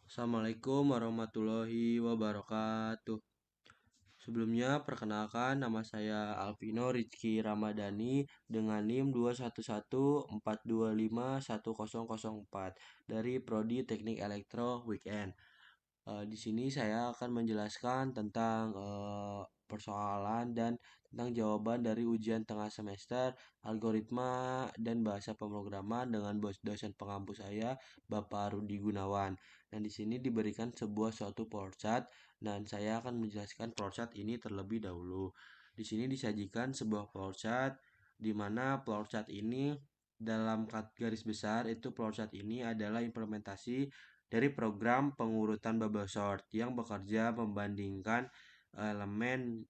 Assalamualaikum warahmatullahi wabarakatuh. Sebelumnya, perkenalkan nama saya Alvino Rizky Ramadhani dengan NIM 21142510004 dari Prodi Teknik Elektro Weekend. Di sini saya akan menjelaskan tentang persoalan dan tentang jawaban dari ujian tengah semester, algoritma dan bahasa pemrograman dengan dosen pengampu saya, Bapak Rudi Gunawan. Dan di sini diberikan suatu flowchart dan saya akan menjelaskan flowchart ini terlebih dahulu. Di sini disajikan sebuah flowchart di mana flowchart ini dalam garis besar itu flowchart ini adalah implementasi dari program pengurutan bubble sort yang bekerja membandingkan elemen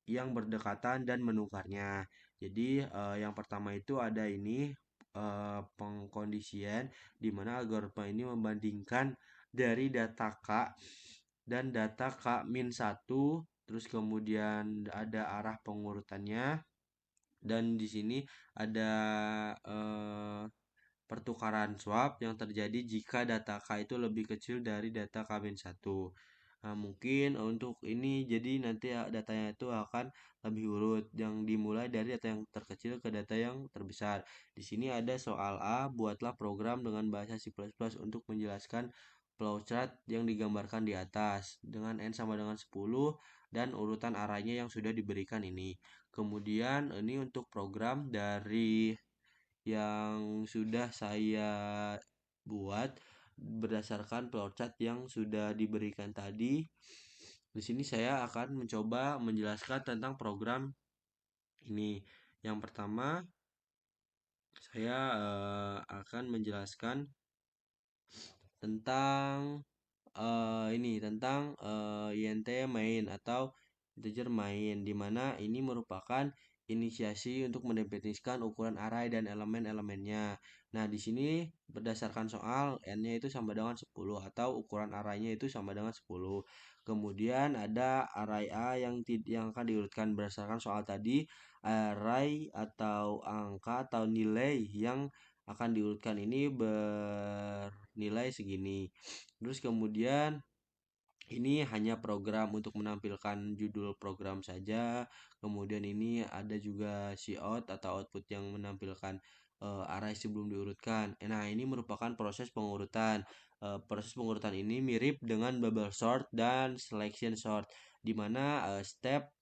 yang berdekatan dan menukarnya. Jadi yang pertama itu ada ini pengkondisian di mana algoritma ini membandingkan dari data K dan data K min 1, terus kemudian ada arah pengurutannya, dan di sini ada eh, pertukaran swap yang terjadi jika data K itu lebih kecil dari data K-1. Nah, mungkin untuk ini jadi nanti datanya itu akan lebih urut yang dimulai dari data yang terkecil ke data yang terbesar. Di sini ada soal A, buatlah program dengan bahasa C++ untuk menjelaskan flowchart yang digambarkan di atas dengan n sama dengan 10 dan urutan arahnya yang sudah diberikan ini. Kemudian ini untuk program dari yang sudah saya buat berdasarkan flowchart yang sudah diberikan tadi. Di sini saya akan mencoba menjelaskan tentang program ini. Yang pertama, saya akan menjelaskan tentang ini tentang int main atau integer main, di mana ini merupakan inisiasi untuk mendefinisikan ukuran array dan elemen-elemennya. Nah, di sini berdasarkan soal n-nya itu sama dengan 10 atau ukuran array-nya itu sama dengan 10. Kemudian ada array A yang akan diurutkan berdasarkan soal tadi, array atau angka atau nilai yang akan diurutkan ini bernilai segini. Terus kemudian ini hanya program untuk menampilkan judul program saja. Kemudian ini ada juga cout atau output yang menampilkan array sebelum diurutkan. Nah, ini merupakan proses pengurutan. Proses pengurutan ini mirip dengan bubble sort dan selection sort, di mana step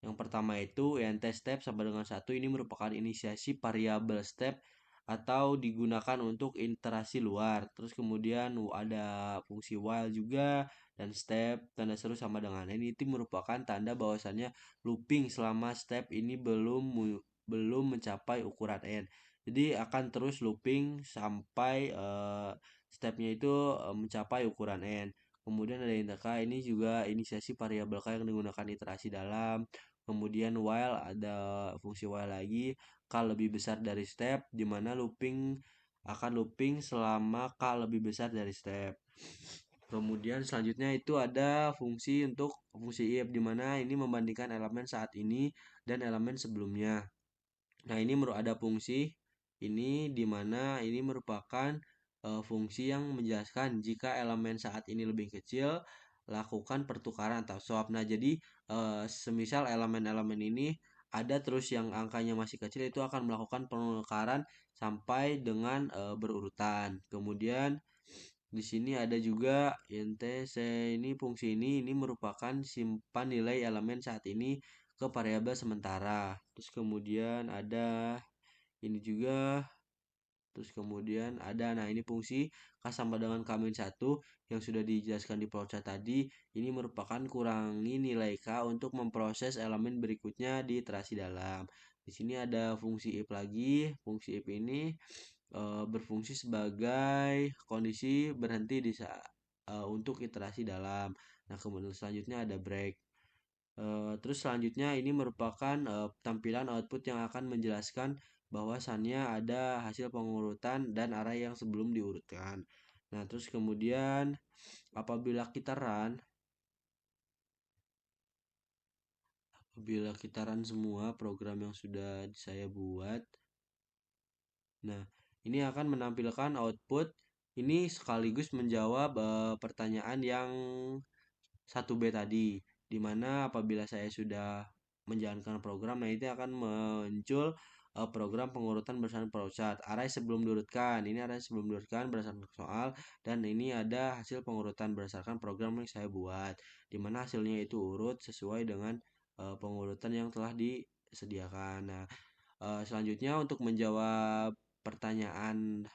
yang pertama itu int step sama dengan 1 ini merupakan inisiasi variabel step atau digunakan untuk iterasi luar. Terus kemudian ada fungsi while juga dan step tanda seru sama dengan ini itu merupakan tanda bahwasannya looping selama step ini belum mencapai ukuran n. Jadi akan terus looping sampai stepnya itu mencapai ukuran n. Kemudian ada int k, ini juga inisiasi variabel k yang digunakan iterasi dalam. Kemudian while ada fungsi while lagi, k lebih besar dari step, di mana looping akan looping selama k lebih besar dari step. Kemudian selanjutnya itu ada fungsi if, di mana ini membandingkan elemen saat ini dan elemen sebelumnya. Nah, ini ada fungsi ini di mana ini merupakan fungsi yang menjelaskan jika elemen saat ini lebih kecil, lakukan pertukaran atau swap. Nah, jadi semisal elemen-elemen ini ada terus yang angkanya masih kecil, itu akan melakukan penukaran sampai dengan berurutan. Kemudian di sini ada juga int ini fungsi ini merupakan simpan nilai elemen saat ini ke variabel sementara. Terus kemudian ada ini juga. Terus kemudian ada, nah ini fungsi k sama dengan k-1 yang sudah dijelaskan di flowchart tadi. Ini merupakan kurangi nilai k untuk memproses elemen berikutnya di iterasi dalam. Di sini ada fungsi if lagi. Fungsi if ini berfungsi sebagai kondisi berhenti untuk iterasi dalam. Nah, kemudian selanjutnya ada break. Terus selanjutnya ini merupakan tampilan output yang akan menjelaskan bahwasannya ada hasil pengurutan dan array yang sebelum diurutkan. Nah, terus kemudian apabila kita run semua program yang sudah saya buat, nah ini akan menampilkan output ini sekaligus menjawab pertanyaan yang 1B tadi, di mana apabila saya sudah menjalankan program, nah itu akan muncul program pengurutan berdasarkan prosat. Array sebelum diurutkan, ini array sebelum diurutkan berdasarkan soal, dan ini ada hasil pengurutan berdasarkan program yang saya buat, di mana hasilnya itu urut sesuai dengan pengurutan yang telah disediakan. Nah, selanjutnya untuk menjawab pertanyaan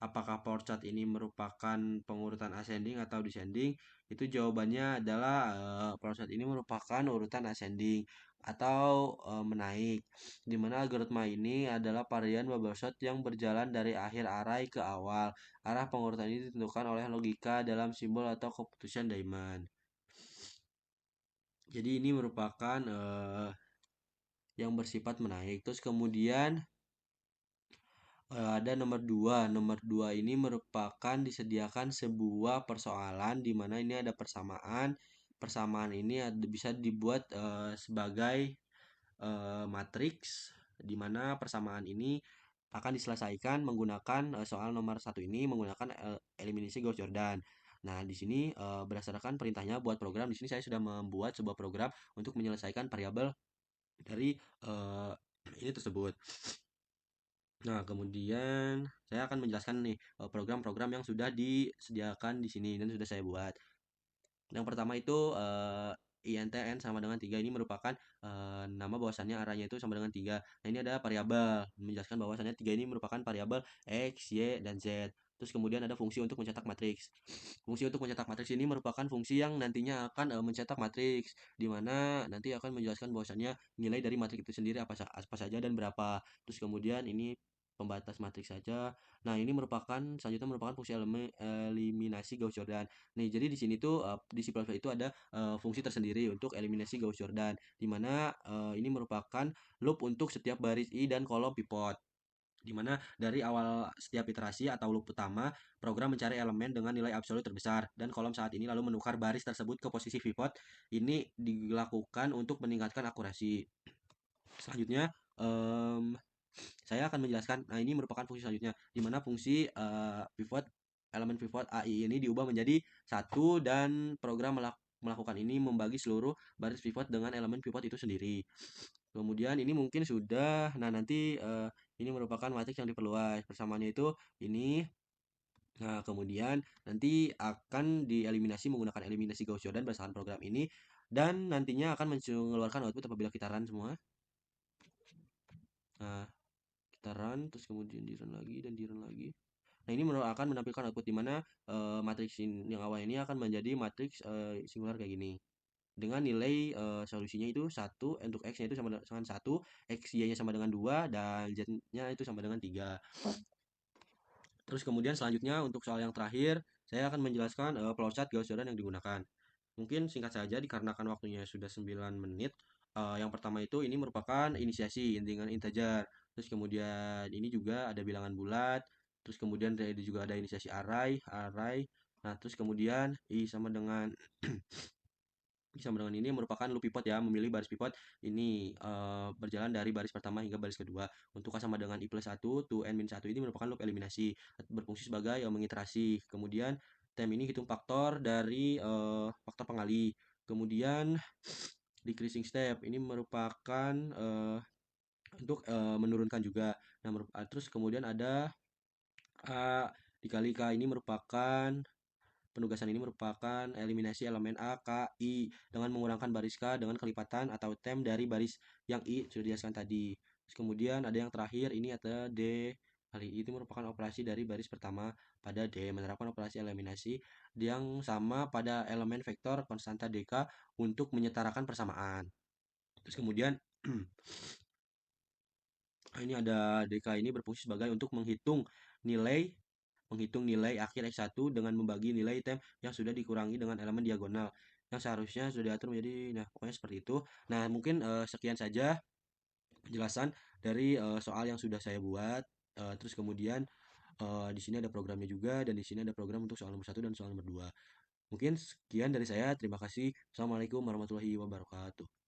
apakah porcat ini merupakan pengurutan ascending atau descending? Itu jawabannya adalah porcat ini merupakan urutan ascending atau menaik. Di mana algoritma ini adalah varian bubble sort yang berjalan dari akhir array ke awal. Arah pengurutan ini ditentukan oleh logika dalam simbol atau keputusan Diamond. Jadi ini merupakan yang bersifat menaik. Terus kemudian ada nomor 2. Nomor 2 ini merupakan disediakan sebuah persoalan di mana ini ada persamaan. Persamaan ini bisa dibuat sebagai matriks di mana persamaan ini akan diselesaikan menggunakan soal nomor 1 ini menggunakan eliminasi Gauss-Jordan. Nah, di sini berdasarkan perintahnya buat program, di sini saya sudah membuat sebuah program untuk menyelesaikan variabel dari ini tersebut. Nah, kemudian saya akan menjelaskan nih program-program yang sudah disediakan di sini dan sudah saya buat. Yang pertama itu INTN sama dengan 3 ini merupakan nama bahwasannya arahnya itu sama dengan 3. Nah, ini ada variabel menjelaskan bahwasannya 3 ini merupakan variabel X, Y, dan Z. Terus kemudian ada fungsi untuk mencetak matriks. Fungsi untuk mencetak matriks ini merupakan fungsi yang nantinya akan mencetak matriks, di mana nanti akan menjelaskan bahwasannya nilai dari matriks itu sendiri apa saja dan berapa. Terus kemudian ini pembatas matriks saja. Nah, ini merupakan selanjutnya merupakan fungsi eliminasi Gauss-Jordan. Nih, jadi di sini tuh di C++ itu ada fungsi tersendiri untuk eliminasi Gauss-Jordan, di mana ini merupakan loop untuk setiap baris i dan kolom pivot. Di mana dari awal setiap iterasi atau loop utama, program mencari elemen dengan nilai absolut terbesar dan kolom saat ini lalu menukar baris tersebut ke posisi pivot. Ini dilakukan untuk meningkatkan akurasi. Selanjutnya, saya akan menjelaskan. Nah, ini merupakan fungsi selanjutnya, di mana fungsi pivot elemen pivot AI ini diubah menjadi satu dan program melakukan ini membagi seluruh baris pivot dengan elemen pivot itu sendiri. Kemudian ini mungkin sudah. Nah, nanti ini merupakan matriks yang diperluas. Persamaannya itu ini. Nah, kemudian nanti akan dieliminasi menggunakan eliminasi Gauss-Jordan berdasarkan program ini dan nantinya akan mengeluarkan output apabila kita run semua. Nah, kita run terus kemudian di run lagi dan di run lagi. Nah, ini akan menampilkan output di mana matriks yang awal ini akan menjadi matriks singular kayak gini. Dengan nilai solusinya itu 1, untuk X-nya itu sama dengan 1, X, Y-nya sama dengan 2, dan Z-nya itu sama dengan 3. Terus kemudian selanjutnya untuk soal yang terakhir, saya akan menjelaskan flowchart Gauss-Jordan yang digunakan. Mungkin singkat saja dikarenakan waktunya sudah 9 menit. Yang pertama itu ini merupakan inisiasi dengan integer. Terus kemudian ini juga ada bilangan bulat. Terus kemudian juga ada inisiasi array. Nah, terus kemudian I sama dengan sama dengan ini merupakan loop pivot ya, memilih baris pivot ini berjalan dari baris pertama hingga baris kedua. Untuk A sama dengan I plus 1 to N min 1 ini merupakan loop eliminasi, berfungsi sebagai mengiterasi. Kemudian tem ini hitung faktor dari faktor pengali. Kemudian decreasing step ini merupakan untuk menurunkan juga. Nah, terus kemudian ada A dikali K ini merupakan penugasan ini merupakan eliminasi elemen A, K, I dengan mengurangkan baris K dengan kelipatan atau tem dari baris yang I sudah dijelaskan tadi. Terus kemudian ada yang terakhir ini adalah D kali I itu merupakan operasi dari baris pertama pada D menerapkan operasi eliminasi yang sama pada elemen vektor konstanta DK untuk menyetarakan persamaan. Terus kemudian ini ada DK ini berfungsi sebagai untuk menghitung nilai akhir X1 dengan membagi nilai tem yang sudah dikurangi dengan elemen diagonal yang seharusnya sudah diatur menjadi, nah pokoknya seperti itu. Nah, mungkin sekian saja penjelasan dari soal yang sudah saya buat. Terus kemudian di sini ada programnya juga dan di sini ada program untuk soal nomor 1 dan soal nomor 2. Mungkin sekian dari saya. Terima kasih. Assalamualaikum warahmatullahi wabarakatuh.